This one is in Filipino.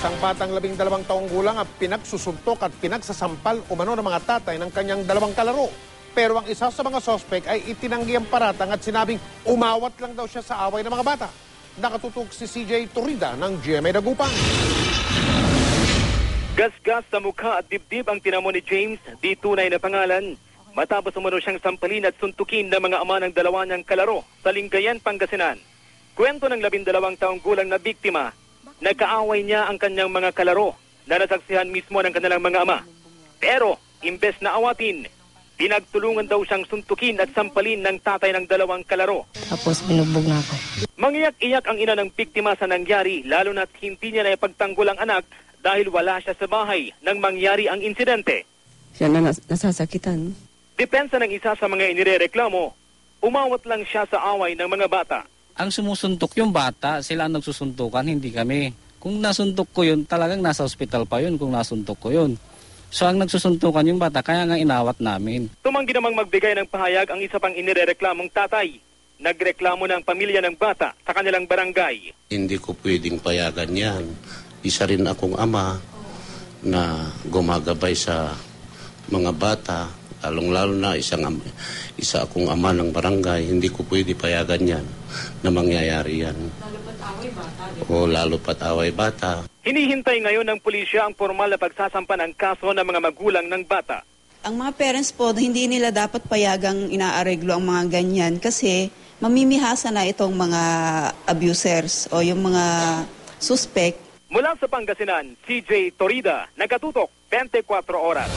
Isang batang 12 taong gulang ang pinagsusuntok at pinagsasampal umano ng mga tatay ng kanyang 2 kalaro. Pero ang isa sa mga sospek ay itinanggi ang paratang at sinabing umawat lang daw siya sa away ng mga bata. Nakatutok si CJ Torida ng GMA Dagupan. Gasgas sa mukha at dibdib ang tinamo ni James, di tunay na pangalan. Matapos umano siyang sampalin at suntukin ng mga ama ng 2 niyang kalaro sa Lingayen, Pangasinan. Kwento ng 12 taong gulang na biktima, nagkaaway niya ang kanyang mga kalaro na nasaksihan mismo ng kanilang mga ama. Pero, imbes na awatin, pinagtulungan daw siyang suntukin at sampalin ng tatay ng 2 kalaro. Tapos binubog na ako. Mangiyak-iyak ang ina ng biktima sa nangyari, lalo na't hindi niya na ipagtanggol ang anak dahil wala siya sa bahay nang mangyari ang insidente. Siya na nasasakitan. Depensa ng isa sa mga inirereklamo, umawat lang siya sa away ng mga bata. Ang sumusuntok yung bata, sila ang nagsusuntukan, hindi kami. Kung nasuntok ko yun, talagang nasa ospital pa yun kung nasuntok ko yun. So ang nagsusuntukan yung bata, kaya nga inawat namin. Tumanggi namang magbigay ng pahayag ang isa pang inirereklamong tatay. Nagreklamo ng pamilya ng bata sa kanilang barangay. Hindi ko pwedeng payagan yan. Isa rin akong ama na gumagabay sa mga bata, lalong-lalo na isa akong ama ng barangay. Hindi ko pwede payagan yan na mangyayari yan. Lalo pat away bata. O lalo pat away bata. Hinihintay ngayon ng pulisya ang formal na pagsasampa ng kaso ng mga magulang ng bata. Ang mga parents po, hindi nila dapat payagang inaareglo ang mga ganyan kasi mamimihasa na itong mga abusers o yung mga suspect. Mula sa Pangasinan, CJ Torida, Nagatutok, 24 Oras.